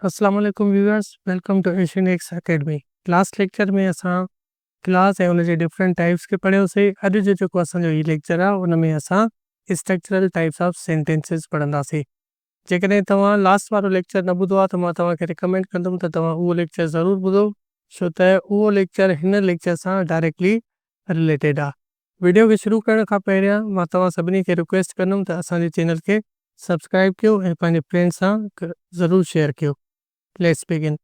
अस्सलाम वालेकुम viewers, welcome to Asian X Academy. Last lecture में असां क्लास ऐं उनजे डिफरेंट टाइप्स खे पढ़ियोसीं। अॼु जो जेको असांजो हीउ लेक्चर आहे उन में असां स्ट्रक्चरल टाइप्स ऑफ सेंटेंसिस पढ़ंदासीं। जेकॾहिं तव्हां लास्ट वारो लेक्चर न ॿुधो आहे त मां तव्हांखे रिकमेंड कंदुमि त तव्हां उहो लेक्चर ज़रूरु ॿुधो, छो त उहो लेक्चर हिन लेक्चर सां डायरेक्टली रिलेटेड आहे। वीडियो खे शुरू करण खां पहिरियां मां तव्हां सभिनी खे रिक्वेस्ट कंदुमि त असांजे चैनल खे सब्सक्राइब कयो ऐं पंहिंजे फ्रेंड्स सां ज़रूरु शेयर कयो। Let's begin.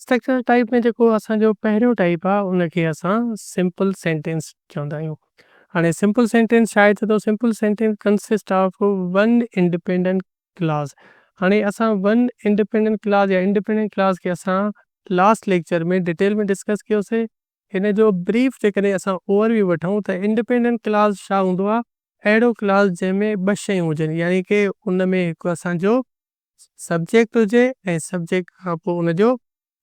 स्ट्रक्चरल टाइप में जेको असांजो पहिरियों टाइप आहे उनखे असां सिंपल सेंटेंस चवंदा आहियूं। हाणे सिंपल सेंटेंस छा आहे, त simple sentence consist of one independent class. हाणे असां वन इंडिपेंडेंट क्लास या इंडिपेंडेंट क्लास खे असां लास्ट लेक्चर में डिटेल में डिस्कस कयोसीं। हिन जो ब्रीफ जेकॾहिं असां ओवरव्यू वठूं त इंडिपेंडेंट क्लास छा हूंदो आहे, अहिड़ो क्लास जंहिंमें ॿ शयूं हुजनि, यानी कि उन में हिकु असांजो सब्जेक्ट हुजे ऐं सब्जेक्ट खां पोइ उनजो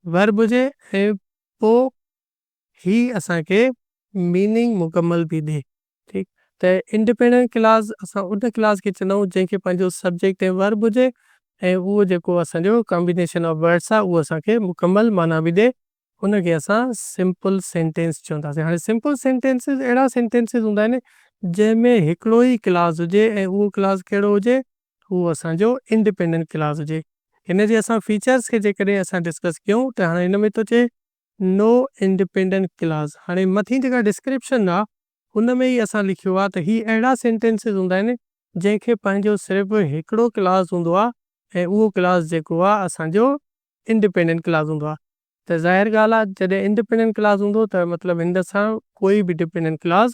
वर्ब हुजे ऐं पोइ ही असांखे मीनिंग मुकमल बि ॾिए। ठीकु, त इंडिपेंडेंट क्लास असां उन क्लास खे चवंदा आहियूं जंहिंखे पंहिंजो सब्जेक्ट ऐं वर्ब हुजे ऐं उहो जेको असांजो कॉम्बिनेशन ऑफ वर्ड्स आहे उहो असांखे मुकमल माना बि ॾिए। उनखे असां सिंपल सेंटेंस चवंदासीं। हाणे सिंपल सेंटेंसिस अहिड़ा सेंटेंसिस हूंदा आहिनि जंहिंमें हिकिड़ो ई क्लास हुजे ऐं उहो क्लास कहिड़ो हुजे, उहो असांजो इंडिपेंडेंट क्लास हुजे। हिन जे असां फीचर्स खे जेकॾहिं असां डिस्कस कयूं त हाणे हिन में थो चए नो इंडिपेंडेंट क्लास। हाणे मथी जेका डिस्क्रिप्शन आहे हुन में ई असां लिखियो आहे त ही अहिड़ा सेंटेंसिस हूंदा आहिनि जंहिंखे पंहिंजो सिर्फ़ु हिकिड़ो क्लास हूंदो आहे ऐं उहो क्लास जेको आहे असांजो इंडिपेंडेंट क्लास हूंदो आहे। त ज़ाहिर ॻाल्हि आहे, जॾहिं इंडिपेंडेंट क्लास हूंदो त मतिलबु हिन सां कोई बि डिपेंडेंट क्लास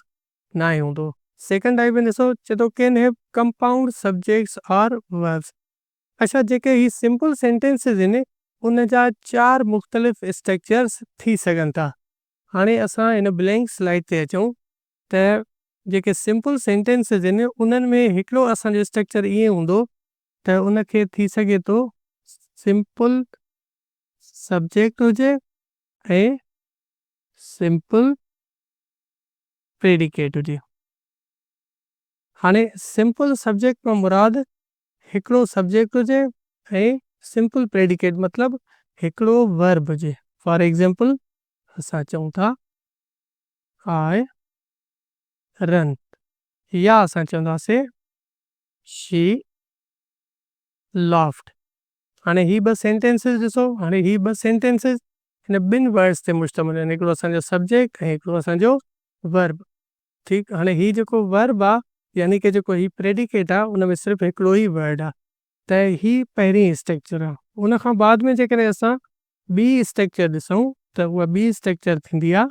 न आहे हूंदो। सेकंड टाइप में ॾिसो, चए थो कैन हैव कंपाउंड सब्जेक्ट्स और वर्ब्स। अच्छा, जेके ही सिंपल सेंटेंसिस आहिनि उन जा 4 मुख़्तलिफ़ स्ट्रक्चर्स थी सघनि था। हाणे असां हिन ब्लैंक स्लाइड ते अचूं त जेके सिंपल सेंटेंसिस आहिनि उन्हनि में हिकिड़ो असांजो स्ट्रक्चर ईअं हूंदो त उनखे थी सघे थो सिंपल सब्जेक्ट हुजे ऐं सिंपल प्रेडिकेट हुजे। हाणे सिंपल सब्जेक्ट में मुराद हिकिड़ो सब्जेक्ट हुजे ऐं सिंपल प्रेडिकेट मतिलबु हिकिड़ो वर्ब हुजे। फॉर एग्जांपल असां चऊं था आई रन, या असां चवंदासीं शी लाफ्ड। हाणे ही ॿ सेंटेंसिस ॾिसो, हाणे ही ॿ सेंटेंसिस हिन ॿिनि वर्ड्स ते मुश्तमिल आहिनि, हिकिड़ो असांजो सब्जेक्ट ऐं हिकिड़ो असांजो वर्ब। ठीकु, हाणे ही जेको वर्ब आहे यानी कि जेको ही प्रेडिकेट आहे उन में सिर्फ़ु हिकिड़ो ई वर्ड आहे, त ही पहिरीं स्ट्रक्चर आहे। उन खां बाद में जेकॾहिं असां ॿी स्ट्रक्चर ॾिसूं त उहा ॿी स्ट्रक्चर थींदी आहे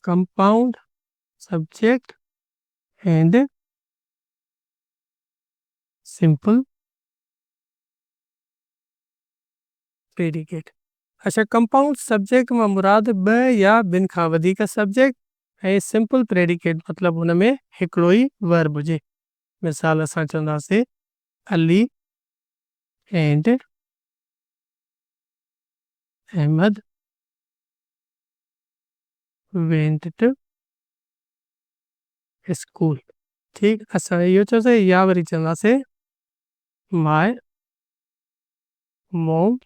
compound subject and simple predicate. अच्छा, कंपाउंड सब्जेक्ट मां मुराद ॿ या ॿिनि खां वधीक सब्जेक्ट ऐं सिंपल प्रेडिकेट मतिलबु हुन में हिकिड़ो ई वर्ब हुजे। मिसाल असां चवंदासीं Ali and Ahmed went to school. ठीकु, असां इहो चयोसीं, या वरी चवंदासीं my mom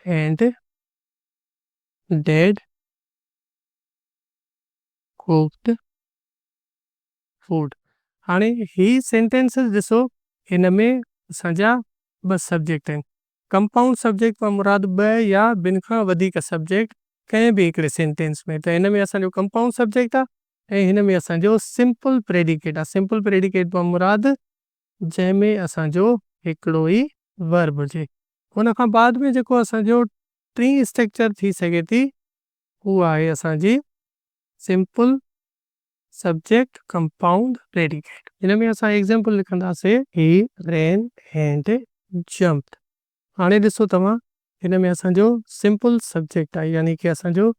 and dad cooked food. हाणे ही सेंटेंसिस ॾिसो, हिन में असांजा ॿ सब्जेक्ट आहिनि। कंपाउंड सब्जेक्ट मां मुराद ॿ या ॿिनि खां वधीक सब्जेक्ट कंहिं बि हिकिड़े सेंटेंस में, त हिन में असांजो कंपाउंड सब्जेक्ट आहे ऐं हिन में असांजो सिंपल प्रेडिकेट आहे। सिंपल प्रेडिकेट मां मुराद जंहिंमें असांजो हिकिड़ो ई वर्ब हुजे। हुन खां बाद में जेको असांजो टी स्ट्रक्चर थी सघे थी उहा आहे असांजी सिंपल सब्जेक्ट कंपाउंड प्रेडिकेट। हिन में असां एग्जांपल लिखंदासीं ही रेन एंड जंप्ड। हाणे ॾिसो तव्हां, हिन में असांजो सिंपल सब्जेक्ट आहे यानी कि असांजो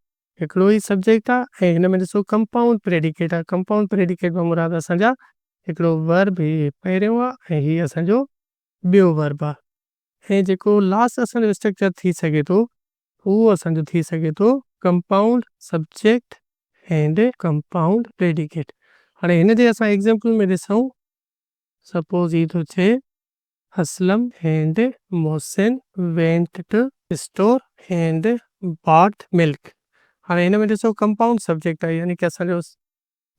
हिकिड़ो ई सब्जेक्ट आहे ऐं हिन में ॾिसो कंपाउंड प्रेडिकेट आहे। कंपाउंड प्रेडिकेट में मुराद असांजा हिकिड़ो वर्ब ही पहिरियों आहे ऐं हीअ असांजो ॿियो वर्ब आहे। ऐं जेको लास्ट असांजो स्ट्रक्चर थी सघे थो उहो असांजो थी सघे थो compound subject and compound predicate. हाणे हिन जे असां एग्जांपल में ॾिसूं, सपोज ही थो चे Aslam and Mohsin went to store and bought milk. हाणे हिन में ॾिसो कंपाउंड सब्जेक्ट आहे, यानी कि असांजो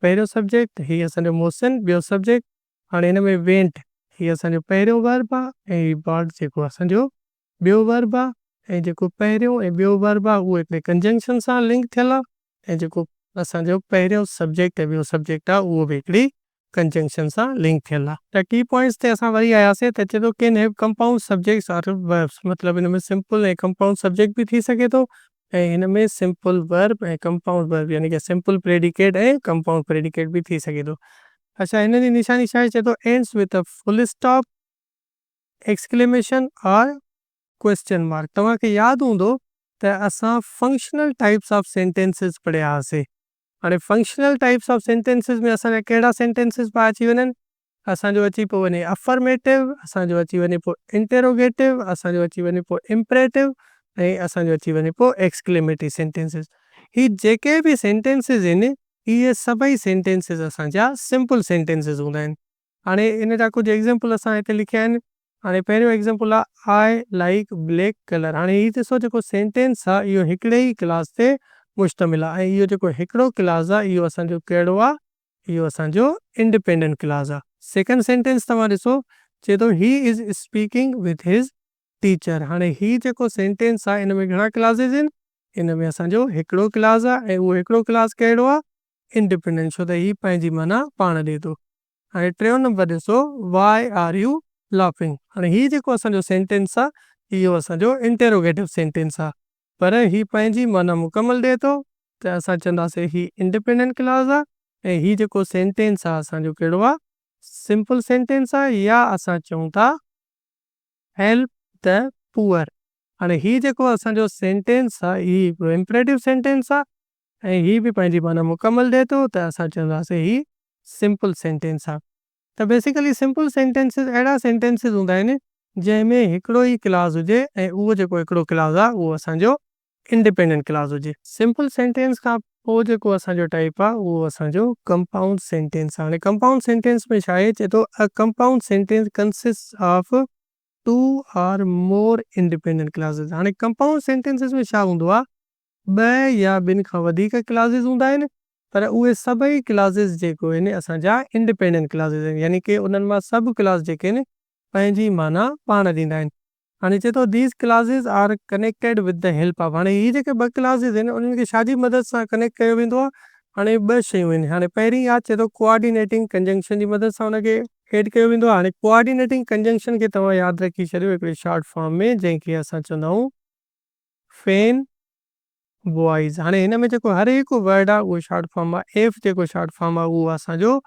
पहिरियों सब्जेक्ट, ही असांजो मोहसिन ॿियो सब्जेक्ट। हाणे हिन में वेंट ही असांजो पहिरियों वर्ब आहे, ऐं बॉट जेको असांजो ॿियो वर्ब आहे, ऐं जेको पहिरियों ऐं ॿियो वर्ब आहे उहो हिकिड़े कंजंक्शन सां लिंक थियल आहे, ऐं जेको असांजो पहिरियों सब्जेक्ट ऐं ॿियो सब्जेक्ट आहे उहो बि हिकिड़ी कंजंक्शन सां लिंक थियल आहे। त की पॉइंट्स ते असां वरी आयासीं त चए थो can have compound subjects or verbs, मतिलबु हिन में सिंपल ऐं कंपाउंड सब्जेक्ट बि थी सघे थो, ऐं हिन में सिंपल वर्ब ऐं कंपाउंड वर्ब यानी कि सिंपल प्रेडिकेट ऐं कंपाउंड प्रेडिकेट बि थी सघे थो। अच्छा, हिन जी निशानी छा आहे, चए थो ends with a full stop, exclamation और क्वेश्चन मार्क। तव्हांखे यादि हूंदो त असां फंक्शनल टाइप्स ऑफ सेंटेंसिस पढ़िया हुआसीं। हाणे फंक्शनल टाइप्स ऑफ सेंटेंसिस में असांजा कहिड़ा सेंटेंसिस पिया अची वञनि, असांजो अची पियो वञे अफर्मेटिव, असांजो अची वञे पोइ इंटेरोगेटिव, असांजो अची वञे पोइ इम्परेटिव, ऐं असांजो अची वञे पोइ एक्सक्लेमेटरी सेंटेंसिस। ही जेके बि सेंटेंसिस आहिनि इहे सभई सेंटेंसिस असांजा सिंपल सेंटेंसिस हूंदा आहिनि। हाणे इन जा कुझु एग्ज़ाम्पल असां हिते लिखिया आहिनि। हाणे पहिरियों एग्ज़ाम्पल आहे आई लाइक ब्लैक कलर। हाणे हीउ ॾिसो जेको सेंटेंस आहे इहो हिकिड़े ई क्लास ते मुश्तमिल आहे, ऐं इहो जेको हिकिड़ो क्लास आहे इहो असांजो कहिड़ो आहे, इहो असांजो इंडिपेंडेंट क्लास आहे। सेकंड सेंटेंस तव्हां ॾिसो, चए थो ही इज़ स्पीकिंग विथ हिज टीचर। हाणे ही जेको सेंटेंस आहे इन में घणा क्लासेस आहिनि, इन में असांजो हिकिड़ो क्लास आहे, ऐं उहो हिकिड़ो क्लास कहिड़ो आहे, इंडिपेंडेंट, छो त ही पंहिंजी माना पाण ॾिए थो। हाणे टियों नंबर ॾिसो, वाई आर यू लाफिंग। हाणे ही जेको असांजो सेंटेंस आहे इहो असांजो इंटेरोगेटिव सेंटेंस आहे, पर ही पंहिंजी माना मुकमल ॾिए थो, त असां चवंदासीं ही इंडिपेंडेंट क्लास आहे, ऐं ही जेको सेंटेंस आहे असांजो कहिड़ो आहे, सिंपल सेंटेंस आहे, या असां चऊं था हेल्प द पुअर। हाणे ही जेको असांजो सेंटेंस आहे ही इम्परेटिव सेंटेंस आहे, ऐं ही बि पंहिंजी माना मुकमल ॾिए थो, त असां चवंदासीं ही सिंपल सेंटेंस आहे। त बेसिकली सिंपल सेंटेंसिस अहिड़ा सेंटेंसिस हूंदा आहिनि जंहिंमें हिकिड़ो ई क्लास हुजे, ऐं उहो जेको हिकिड़ो क्लास आहे उहो असांजो इंडिपेंडेंट क्लास हुजे। सिंपल सेंटेंस खां पोइ जेको असांजो टाइप आहे उहो असांजो कंपाउंड सेंटेंस आहे। हाणे कंपाउंड सेंटेंस में छा आहे, चए थो a compound sentence consist of two or more independent clauses. हाणे कंपाउंड सेंटेंसिस में छा हूंदो आहे, ॿ या ॿिनि खां वधीक क्लासेस हूंदा आहिनि, पर उहे सभई क्लासेस जेको आहिनि असांजा इंडिपेंडेंट क्लासेस आहिनि, यानी कि उन्हनि मां सभु क्लास जेके आहिनि पंहिंजी माना पाण ॾींदा आहिनि। हाणे चए थो these clauses are connected with the help of. हाणे ही जेके ॿ क्लासेस आहिनि उन्हनि खे छाजी मदद सां कनेक्ट कयो वेंदो आहे, हाणे ॿ शयूं आहिनि। हाणे पहिरीं आहे, चए थो कोऑर्डिनेटिंग कंजंक्शन जी मदद सां हुनखे एड कयो वेंदो आहे। हाणे कोऑर्डिनेटिंग कंजंक्शन खे तव्हां यादि रखी छॾियो हिकिड़ी शॉर्ट फॉर्म में, जंहिंखे असां चवंदा आहियूं फेन बॉइज़। हाणे हिन में जेको हर हिकु वर्ड आहे उहो शॉर्ट फॉर्म आहे। एफ जेको शॉर्ट फॉर्म आहे उहो असांजो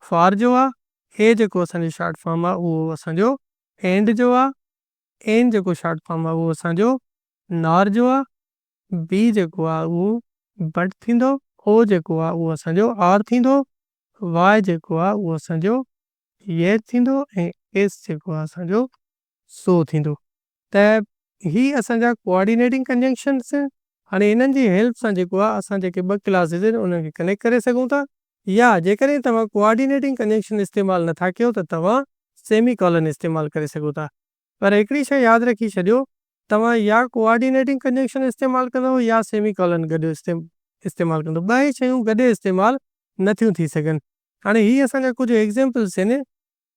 फॉर जो आहे, ए जेको असांजो शॉर्ट फॉर्म आहे उहो असांजो एंड जो आहे, एन जेको शॉर्ट फॉर्म आहे उहो असांजो नॉर जो आहे, बी जेको आहे उहो बट थींदो, ओ जेको आहे उहो असांजो आर थींदो, वाई जेको आहे उहो असांजो येस थींदो, ऐं एस जेको आहे असांजो सो थींदो। त ही असांजा कोऑर्डिनेटिंग कंजंक्शन्स। हाणे हिननि जी हेल्प सां जेको आहे असां जेके ॿ क्लासेस आहिनि उन्हनि खे कनेक्ट करे सघूं था, या जेकॾहिं तव्हां कोऑर्डिनेटिंग कंजंक्शन इस्तेमालु नथा कयो त तव्हां सेमी कॉलन इस्तेमालु करे सघो था। पर हिकिड़ी शइ यादि रखी छॾियो, तव्हां या कोऑर्डिनेटिंग कंजंक्शन इस्तेमालु कंदव या सेमी कॉलन गॾु इस्तेमालु कंदव, ॿ ई शयूं गॾु इस्तेमालु नथियूं थी सघनि। हाणे ही असांजा कुझु एग्ज़ाम्पल्स आहिनि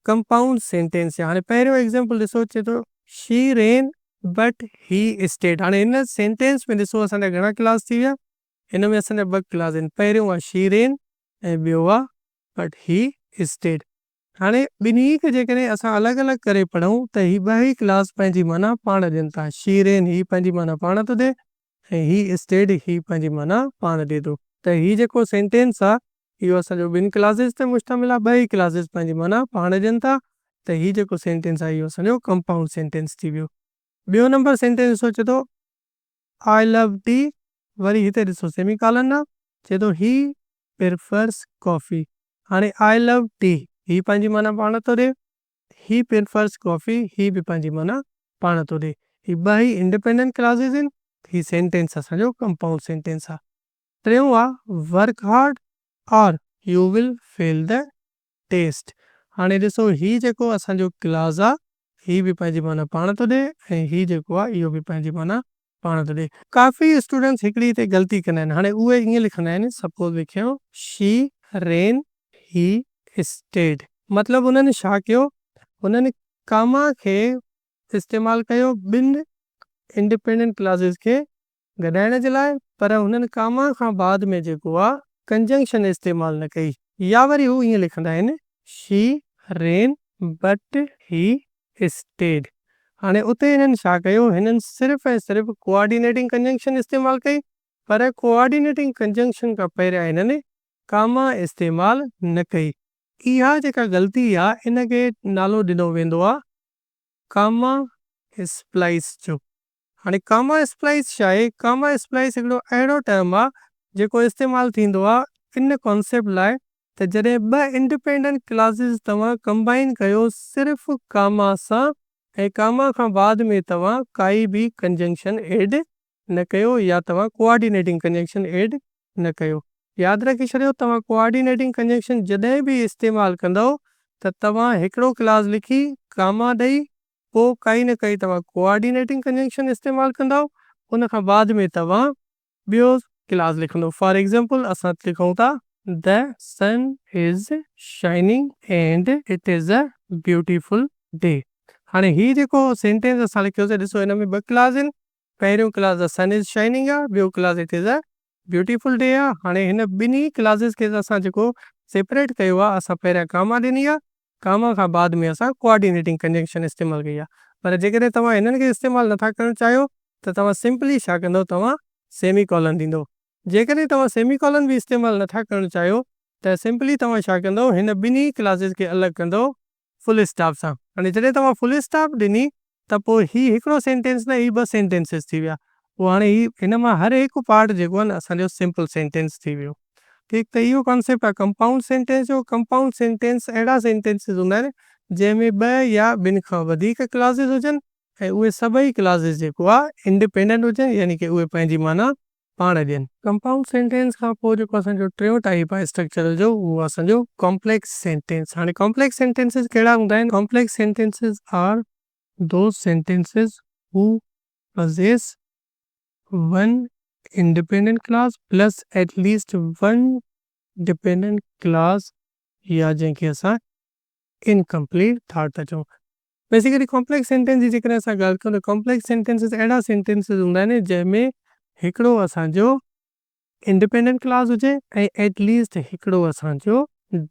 कंपाउंड सेंटेंस जा। हाणे पहिरियों एग्ज़ाम्पल ॾिसो, चए थो she rain but he stayed. हाणे हिन सेंटेंस में ॾिसो असांजा घणा क्लास थी विया, हिन में असांजा ॿ क्लास आहिनि, पहिरियों आहे शी रेन ऐं ॿियो आहे बट ही स्टेड। हाणे ॿिन्ही खे जेकॾहिं असां अलॻि अलॻि करे पढ़ूं त ही ॿ ई क्लास पंहिंजी माना पाण ॾियनि था। शी रेन ही पंहिंजी माना पाण थो ॾिए, ऐं ही स्टेड ही पंहिंजी माना पाण ॾिए थो। त ही जेको सेंटेंस आहे इहो असांजो ॿिनि क्लासेस ते मुश्तमिल आहे, ॿ ई क्लासेस पंहिंजी माना पाण ॾियनि था, त ही जेको सेंटेंस आहे इहो असांजो कंपाउंड सेंटेंस थी वियो। ॿियो नंबर सेंटेंस ॾिसो, चए थो आई लव टी, वरी हिते ॾिसो सेमी कॉलन आहे, चए थो ही प्रिफर्स कॉफ़ी। हाणे आई लव टी ही पंहिंजी माना पाण थो ॾिए, ही प्रिफर्स कॉफ़ी ही बि पंहिंजी माना पाण थो ॾिए, ही ॿ ई इंडिपेंडेंट क्लासेस आहिनि, ही सेंटेंस असांजो कंपाउंड सेंटेंस आहे। टियों आहे work hard or you will fail the test. हाणे ॾिसो ही जेको असांजो क्लास आहे ही बि पंहिंजी माना पाण थो ॾे ऐं ही जेको आहे इहो बि पंहिंजी माना पाण थो ॾे। काफ़ी स्टूडेंट्स हिकिड़ी हिते ग़लती कंदा आहिनि। हाणे उहे ईअं लिखंदा आहिनि, सपोज़ लिखियो शी रेन ही स्टेड, मतिलबु उन्हनि छा कयो, उन्हनि कामा खे इस्तेमालु कयो ॿिनि इंडिपेंडेंट क्लासिस खे गॾाइण जे लाइ, पर हुननि कामा खां बाद में जेको आहे कंजंक्शन इस्तेमालु न कई। या वरी हू ईअं लिखंदा आहिनि she rain but he stayed. हाणे उते हिननि छा कयो, हिननि सिर्फ़ु ऐं सिर्फ़ु कोऑर्डिनेटिंग कंजंक्शन इस्तेमालु कई, पर कोऑर्डिनेटिंग कंजंक्शन खां पहिरियां हिननि कामा इस्तेमालु न कई। इहा जेका ग़लती आहे इनखे नालो ॾिनो वेंदो आहे कामा स्प्लाइस जो। हाणे कामा स्प्लाइस छा आहे? कामा स्प्लाइस हिकिड़ो अहिड़ो टर्म आहे जेको इस्तेमालु थींदो आहे इन कॉन्सेप्ट लाइ त जॾहिं ॿ इंडिपेंडेंट क्लासिस तव्हां कंबाइन कयो सिर्फ़ु कामा सां, ऐं कामा खां बाद में तव्हां काई बि कंजंक्शन एड न कयो या तव्हां कोऑर्डिनेटिंग कंजंक्शन एड न कयो। यादि रखी छॾियो, तव्हां कोऑर्डिनेटिंग कंजंक्शन जॾहिं बि इस्तेमालु कंदव त तव्हां हिकिड़ो क्लास लिखी कामा ॾेई पोइ काई न काई तव्हां कोऑर्डिनेटिंग कंजंक्शन इस्तेमालु कंदव, उन खां बाद में तव्हां ॿियो क्लास लिखंदो। फॉर एग्जाम्पल असां लिखूं था the sun is shining and it is a beautiful day. हाणे ही जेको सेंटेंस असां लिखियोसीं, ॾिसो हिन में ॿ क्लास आहिनि। पहिरियों clause the sun is shining आहे, ॿियो clause it is a beautiful day आहे। हाणे हिन ॿिन्ही क्लासिस खे असां जेको सेपरेट कयो आहे, असां पहिरियां कामा ॾिनी आहे, कामा खां बाद में असां कोऑर्डिनेटिंग कंजंक्शन इस्तेमालु कई आहे। पर जेकॾहिं तव्हां हिननि खे इस्तेमालु नथा करणु चाहियो त तव्हां सिंपली छा कंदव, तव्हां सेमी कॉलन ॾींदो। जेकॾहिं तव्हां सेमी कॉलन बि इस्तेमालु नथा करणु चाहियो त सिंपली तव्हां छा कंदव, हिन ॿिन्ही क्लासिस खे अलॻि कंदव फुल स्टॉप सां। हाणे जॾहिं तव्हां फुल स्टॉप ॾिनी त पोइ ही हिकिड़ो सेंटेंस न, ही ॿ सेंटेंसिस थी विया। पोइ हाणे ही हिन मां हर हिकु पार्ट जेको आहे न असांजो सिंपल सेंटेंस थी वियो। ठीकु, त इहो कॉन्सेप्ट आहे कंपाउंड सेंटेंस जो। कंपाउंड सेंटेंस अहिड़ा सेंटेंसिस हूंदा आहिनि जंहिंमें ॿ या ॿिनि खां वधीक क्लासिस हुजनि ऐं उहे सभई क्लासिस जेको आहे इंडिपेंडेंट हुजनि, यानी कि उहे पंहिंजी माना पाण ॾियनि। कंपाउंड सेंटेंस खां पोइ जेको असांजो टियों टाइप आहे स्ट्रक्चर जो, उहो असांजो कॉम्प्लेक्स सेंटेंस। हाणे कॉम्प्लेक्स सेंटेंसिस कहिड़ा हूंदा आहिनि? Complex sentences are those sentences who possess one independent class plus at least one dependent class, या जंहिंखे असां इनकम्प्लीट थॉट था चऊं। बेसिकली कॉम्प्लेक्स सेंटेंस जी जेकॾहिं असां ॻाल्हि कयूं त कॉम्प्लेक्स सेंटेंसिस अहिड़ा सेंटेंसिस हूंदा आहिनि जंहिंमें हिकिड़ो असांजो इंडिपेंडेंट क्लास हुजे ऐं एटलीस्ट हिकिड़ो असांजो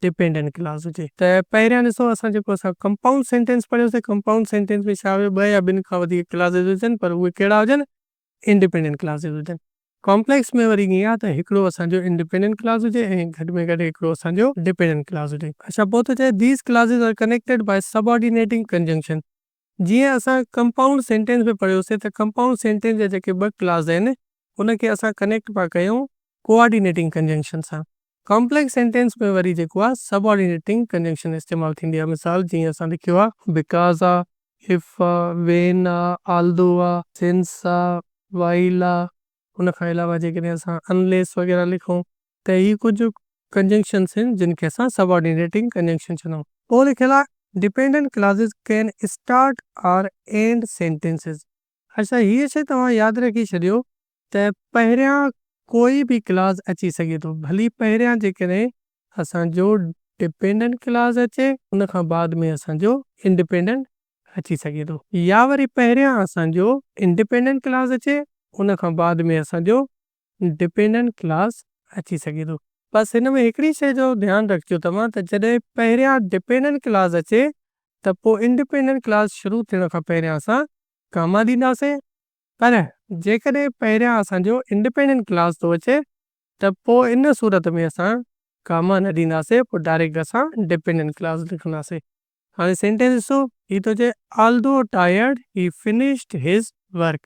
डिपेंडेंट क्लास हुजे। त पहिरियां ॾिसो असां जेको असां कंपाउंड सेंटेंस पढ़ियोसीं, कंपाउंड सेंटेंस में छा हुयो, ॿ या ॿिनि खां वधीक क्लासिस हुजनि, पर उहे कहिड़ा हुजनि, इंडिपेंडेंट क्लासिस हुजनि। कॉम्प्लेक्स में वरी ईअं आहे त हिकिड़ो असांजो इंडिपेंडेंट क्लास हुजे ऐं घटि में घटि हिकिड़ो असांजो डिपेंडेंट क्लास हुजे। अच्छा, पोइ त चए these clauses are connected by subordinating conjunction. जीअं असां कंपाउंड सेंटेंस में पढ़ियोसीं त कंपाउंड सेंटेंस जा जेके ॿ क्लास आहिनि उनखे असां कनेक्ट पिया कयूं कोऑर्डिनेटिंग कंजंक्शन सां। कॉम्प्लेक्स सेंटेंस में वरी जेको आहे सबऑर्डिनेटिंग कंजंक्शन इस्तेमालु थींदी आहे। मिसाल जीअं असां लिखियो आहे बिकॉज़ आहे, इफ आहे, वेन आहे, आल्दो आहे, सिंस आहे, वाइल आहे। उन खां अलावा जेकॾहिं असां अनलेस वग़ैरह लिखूं त ही कुझु कंजंक्शन्स आहिनि जिन खे असां सबऑर्डिनेटिंग कंजंक्शन चवंदा आहियूं। पोइ लिखियलु आहे dependent classes can start our and sentences. अच्छा, हीअ शइ तव्हां यादि रखी छॾियो त पहिरियां कोई बि क्लास अची सघे थो, भली पहिरियां जेकॾहिं असांजो डिपेंडेंट क्लास अचे उन खां बाद में असांजो इंडिपेंडेंट अची सघे थो, या वरी पहिरियां असांजो इंडिपेंडेंट क्लास अचे उन खां बाद में असांजो डिपेंडेंट क्लास अची सघे थो। बसि हिन में हिकिड़ी शइ जो ध्यानु रखिजो तव्हां त जॾहिं पहिरियां डिपेंडेंट क्लास अचे त पोइ इंडिपेंडेंट क्लास शुरू थियण खां पहिरियां असां कामा ॾींदासीं, पर जेकॾहिं पहिरियां असांजो इंडिपेंडेंट क्लास थो अचे त पोइ इन सूरत में असां कामा न ॾींदासीं, पोइ डायरेक्ट असां डिपेंडेंट क्लास लिखंदासीं। हाणे सेंटेंस ॾिसो, ही थो चए ऑल्दो टायर्ड ही फिनिश्ड हिज वर्क।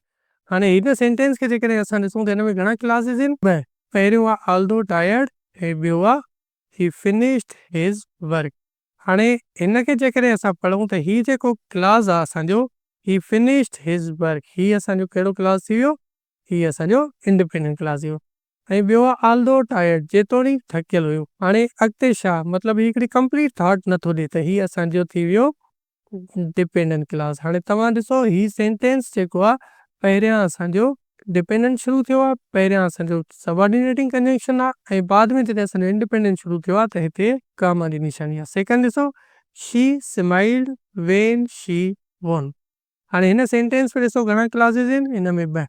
हाणे हिन सेंटेंस खे जेकॾहिं असां ॾिसूं त हिन में घणा क्लासिस आहिनि? ॿ। पहिरियों आहे ऑल्दो टायर्ड ऐं ॿियो आहे ही फिनिश्ड हिज वर्क। हाणे हिन खे जेकॾहिं असां पढ़ूं त ही जेको क्लास आहे असांजो ही फिनिश्ड हिज वर्क, ही असांजो कहिड़ो क्लास थी वियो? ही असांजो इंडिपेंडेंट क्लास थी वियो। ऐं ॿियो आहे ऑल्दो टायर्ड, जेतोणीकि थकियल हुयो। हाणे अॻिते छा मतिलबु ही हिकिड़ी कंप्लीट थॉट नथो ॾिए त हीउ असांजो थी वियो डिपेंडेंट क्लास। हाणे तव्हां ॾिसो ही सेंटेंस जेको आहे पहिरियां असांजो डिपेंडेंट शुरू थियो आहे, पहिरियां असांजो सबऑर्डिनेटिंग कंजंक्शन आहे ऐं बाद में जॾहिं असांजो इंडिपेंडेंट शुरू थियो आहे त हिते कामा जी निशानी आहे। सेकंड ॾिसो, शी स्माइल्ड व्हेन शी वॉन। हाणे हिन सेंटेंस में ॾिसो घणा क्लासेस आहिनि, हिन में ॿ।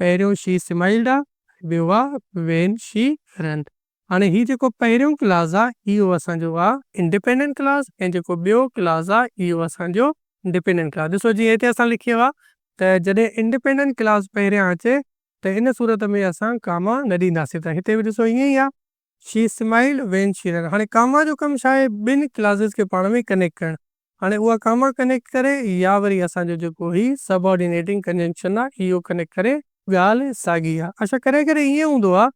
पहिरियों शी स्माइल्ड आहे, ॿियो आहे व्हेन शी रन। हाणे ही जेको पहिरियों क्लास आहे इहो असांजो आहे इंडिपेंडेंट क्लास ऐं जेको ॿियो क्लास आहे इहो असांजो डिपेंडेंट क्लास। ॾिसो जीअं हिते असां लिखियो आहे त जॾहिं इंडिपेंडेंट क्लास पहिरियां अचे त इन सूरत में असां कामा न ॾींदासीं। त हिते बि ॾिसो ईअं ई आहे, she smiled when she run. हाणे कामा जो कमु छा आहे, ॿिनि क्लासेस खे पाण में कनेक्ट करणु। हाणे उहा कामा कनेक्ट करे या वरी असांजो जेको ही सबऑर्डिनेटिंग कंजंक्शन आहे इहो कनेक्ट करे ॻाल्हि साॻी आहे। अच्छा करे करे ईअं हूंदो आहे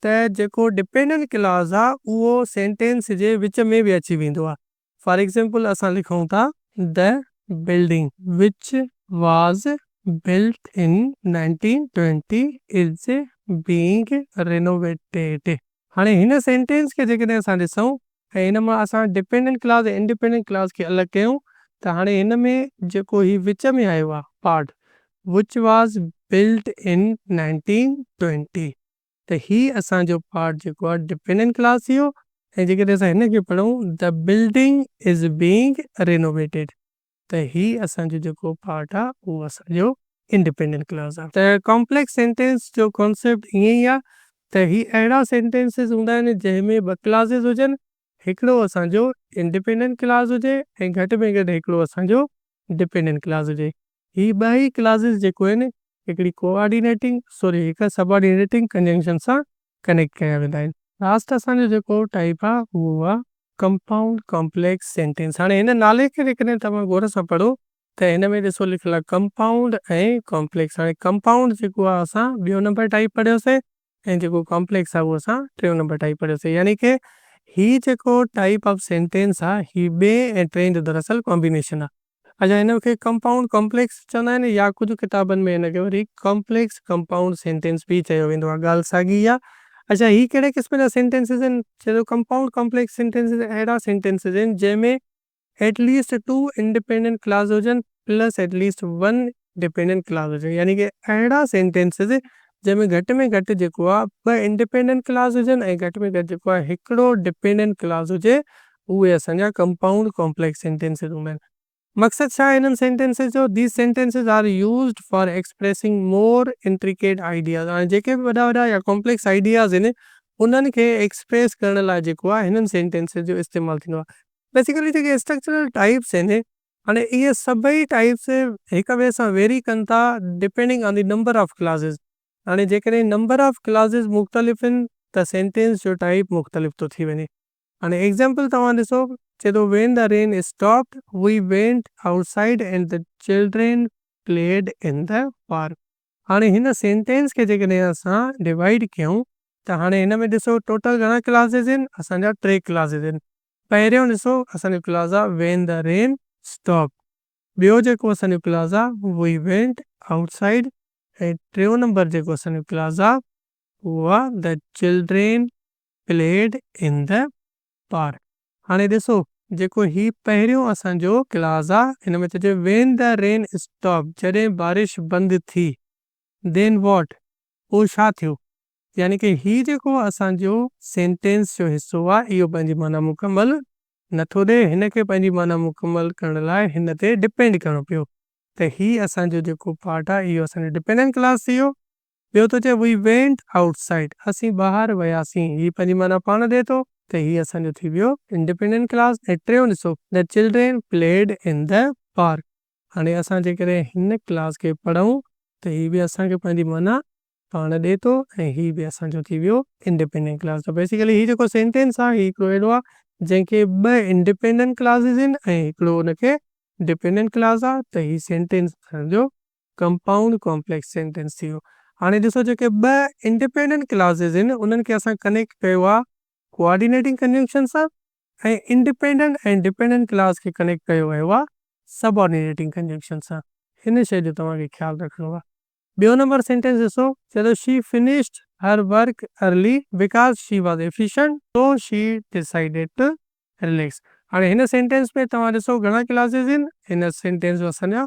त जेको डिपेंडेंट क्लास आहे उहो सेंटेंस जे विच में बि अची वेंदो आहे। फॉर एग्ज़ाम्पल असां लिखूं था द बिल्डिंग विच वाज़ built in 1920 is being renovated। हाणे हिन सेंटेंस खे जेकॾहिं असां ॾिसूं ऐं हिन मां असां डिपेंडेंट क्लास ऐं इंडिपेंडेंट क्लास खे अलॻि कयूं त हाणे हिन में जेको ही विच में आयो आहे पार्ट विच वाज़ built in 1920 त ही असांजो पार्ट जेको आहे डिपेंडेंट क्लास थियो। ऐं जेकॾहिं असां हिन खे पढ़ूं the building is being renovated त ही असांजो जेको पार्ट आहे उहो असांजो इंडिपेंडेंट क्लास आहे। त कॉम्प्लेक्स सेंटेंस जो कॉन्सेप्ट ईअं ई आहे त ही अहिड़ा सेंटेंसिस हूंदा आहिनि जंहिंमें ॿ क्लासिस हुजनि, हिकिड़ो असांजो इंडिपेंडेंट क्लास हुजे ऐं घटि में घटि हिकिड़ो असांजो डिपेंडेंट क्लास हुजे। ही ॿ ई क्लासिस जेको आहिनि हिकिड़ी हिकु सबऑर्डिनेटिंग कंजंक्शन सां कनेक्ट कया वेंदा आहिनि। लास्ट असांजो जेको टाइप आहे उहो आहे कंपाउंड कॉम्प्लेक्स सेंटेंस। हाणे हिन नाले खे जेकॾहिं तव्हां गौर सां पढ़ो त हिन में ॾिसो लिखियलु आहे कंपाउंड ऐं कॉम्प्लेक्स। हाणे कंपाउंड जेको आहे असां ॿियो नंबर टाइप पढ़ियोसीं ऐं जेको कॉम्प्लेक्स आहे उहो असां टियों नंबर टाइप पढ़ियोसीं। यानी की ही जेको टाइप ऑफ सेंटेंस आहे ही ॿिए ऐं टे जो दरअसल कॉम्बिनेशन आहे। अच्छा हिन खे कंपाउंड कॉम्प्लेक्स चवंदा आहिनि या कुझु किताबनि में हिन खे वरी कॉम्प्लेक्स कंपाउंड सेंटेंस बि चयो वेंदो आहे, ॻाल्हि साॻी आहे। अच्छा ही कहिड़े क़िस्म जा सेंटेंसिस आहिनि, चयो कंपाउंड कॉम्प्लेक्स सेंटेंसिस अहिड़ा सेंटेंसिस आहिनि जंहिंमें एटलीस्ट 2 इंडिपेंडेंट क्लास हुजनि प्लस एटलीस्ट 1 डिपेंडेंट क्लास हुजे। यानी कि अहिड़ा सेंटेंसिस जंहिंमें घटि में घटि जेको आहे 2 इंडिपेंडेंट क्लास हुजनि ऐं घटि में घटि जेको आहे हिकिड़ो डिपेंडेंट क्लास हुजे, उहे असांजा कंपाउंड कॉम्प्लेक्स सेंटेंसिस हूंदा आहिनि। मक़सदु छा आहे हिननि सेंटेंसिस जो, these sentences are used for expressing more intricate ideas. हाणे जेके बि वॾा वॾा या कॉम्प्लेक्स आइडियाज़ आहिनि उन्हनि खे एक्सप्रेस करण लाइ जेको आहे हिननि सेंटेंसिस जो इस्तेमालु थींदो आहे। बेसिकली जेके स्ट्रक्चरल टाइप्स आहिनि, हाणे इहे सभई टाइप्स हिक ॿिए सां वेरी कनि था depending on the number of classes. हाणे जेकॾहिं नंबर ऑफ क्लासिस मुख़्तलिफ़ आहिनि त सेंटेंस जो टाइप मुख़्तलिफ़ थो थी वञे। हाणे एग्ज़ाम्पल तव्हां ॾिसो, चए थो when the rain stopped we went outside and the children played in the park. हाणे हिन सेंटेंस खे जेकॾहिं असां डिवाइड कयूं त हाणे हिन में ॾिसो टोटल घणा क्लासिस आहिनि, असांजा 3 क्लासिस आहिनि। पहिरियों ॾिसो असांजो क्लास आहे वेन द रेन स्टॉप, ॿियो जेको असांजो क्लास आहे वी वेंट आउटसाइड ऐं टियों नंबर जेको असांजो क्लास आहे उहो आहे the children played in the park. हाणे ॾिसो जेको ही पहिरियों असांजो क्लास आहे हिन में चइजे वेन द रेन स्टॉप, जॾहिं बारिश बंदि थी, देन वॉट, पोइ छा थियो। यानी कि ही जेको असांजो सेंटेंस जो हिसो आहे इहो पंहिंजी माना मुकमल नथो ॾे, हिन खे पंहिंजी माना मुकमल करण लाइ हिन ते डिपेंड करिणो पियो। त ही असांजो जेको पार्ट आहे इहो असांजो डिपेंडेंट क्लास थी वियो। ॿियो थो चए वी वेंट आउटसाइड, असीं ॿाहिरि वियासीं, ही पंहिंजी माना पाण ॾिए थो त ही असांजो थी वियो इंडिपेंडेंट क्लास। ऐं टियों ॾिसो the children played in the park. हाणे असां जेकॾहिं हिन क्लास खे पढ़ूं त ही बि असांखे पंहिंजी माना पाण ॾिए थो ऐं ही बि असांजो थी वियो इंडिपेंडेंट क्लास। त बेसिकली ही जेको सेंटेंस आहे ही हिकिड़ो अहिड़ो आहे जंहिंखे 2 इंडिपेंडेंट क्लासिस आहिनि ऐं हिकिड़ो हुनखे डिपेंडेंट क्लास आहे, त ही सेंटेंस असांजो कंपाउंड कॉम्प्लेक्स सेंटेंस थी वियो। हाणे ॾिसो जेके 2 इंडिपेंडेंट क्लासिस आहिनि उन्हनि खे असां कनेक्ट कयो आहे कोऑर्डिनेटिंग कंजंक्शन सां ऐं इंडिपेंडेंट ऐं डिपेंडेंट क्लास खे कनेक्ट कयो वियो आहे सबऑर्डिनेटिंग कंजंक्शन सां। हिन शइ जो तव्हांखे ख़्यालु रखिणो आहे। ॿियो नंबर सेंटेंस ॾिसो, चए थो she finished her work early because she was efficient, so she decided to relax. हाणे हिन सेंटेंस में तव्हां ॾिसो घणा क्लासेस आहिनि, हिन सेंटेंस में असांजा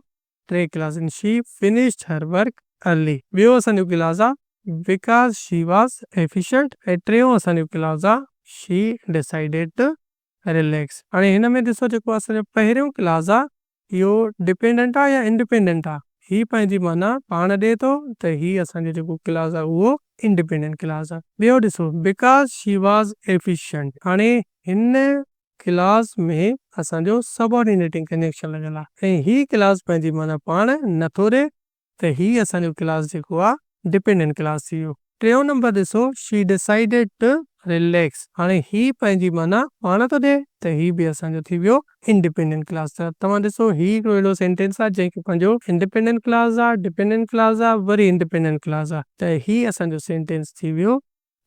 3 क्लास आहिनि. She finished her work early. ॿियो असांजो क्लास आहे बिकॉज़ शी वॉज एफिशिएंट. ऐं टियों असांजो क्लास आहे शी डिसाइडेड टू रिलैक्स. हाणे हिन में ॾिसो जेको असांजो पहिरियों क्लास आहे इहो डिपेंडेंट आहे या इंडिपेंडेंट आहे. ही पंहिंजी माना पाण ॾिए थो त ही असांजो जेको क्लास आहे उहो इंडिपेंडेंट क्लास आहे. ॿियो ॾिसो बिकॉज़ शी वॉज एफिशिएंट. हाणे हिन क्लास में असांजो सबऑर्डिनेटिंग कनेक्शन लॻल आहे ऐं ही क्लास पंहिंजी माना पाण नथो ॾिए त ही असांजो क्लास जेको आहे डिपेंडेंट क्लास थी वियो. टियों नंबर ॾिसो शी डिसाइडेड टू रिलैक्स. हाणे ही पंहिंजी माना पाण थो ॾिए त ही बि असांजो थी वियो इंडिपेंडेंट क्लास. त तव्हां ॾिसो ही हिकिड़ो अहिड़ो सेंटेंस आहे जंहिंखे पंहिंजो इंडिपेंडेंट क्लास आहे, डिपेंडेंट क्लास आहे, वरी इंडिपेंडेंट क्लास आहे. त ही असांजो सेंटेंस थी वियो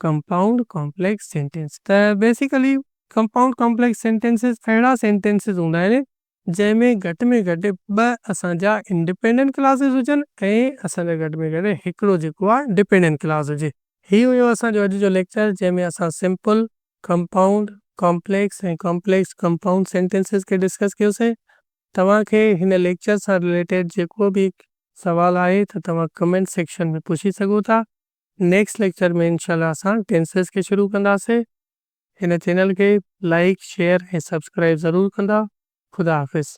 कंपाउंड कॉम्प्लेक्स सेंटेंस. त बेसिकली कंपाउंड कॉम्प्लेक्स सेंटेंसिस अहिड़ा सेंटेंसिस हूंदा आहिनि जंहिंमें घटि में घटि 2 असांजा इंडिपेंडेंट क्लासिस हुजनि ऐं असांजा घटि में घटि हिकिड़ो जेको आहे डिपेंडेंट क्लास हुजे. ही हुयो असांजो अॼु जो लेक्चर जंहिंमें असां सिंपल कंपाउंड कॉम्प्लेक्स ऐं कॉम्प्लेक्स कंपाउंड सेंटेंसिस खे डिस्कस कयोसीं. तव्हांखे हिन लेक्चर सां रिलेटेड जेको बि सवाल आहे त तव्हां कमेंट सेक्शन में पुछी सघो था. नेक्स्ट लेक्चर में इंशाल्लाह असां टेंसेस खे शुरू कंदासीं. हिन चैनल खे लाइक शेयर ऐं सब्सक्राइब ज़रूरु कंदा. ख़ुदा हाफ़िज़.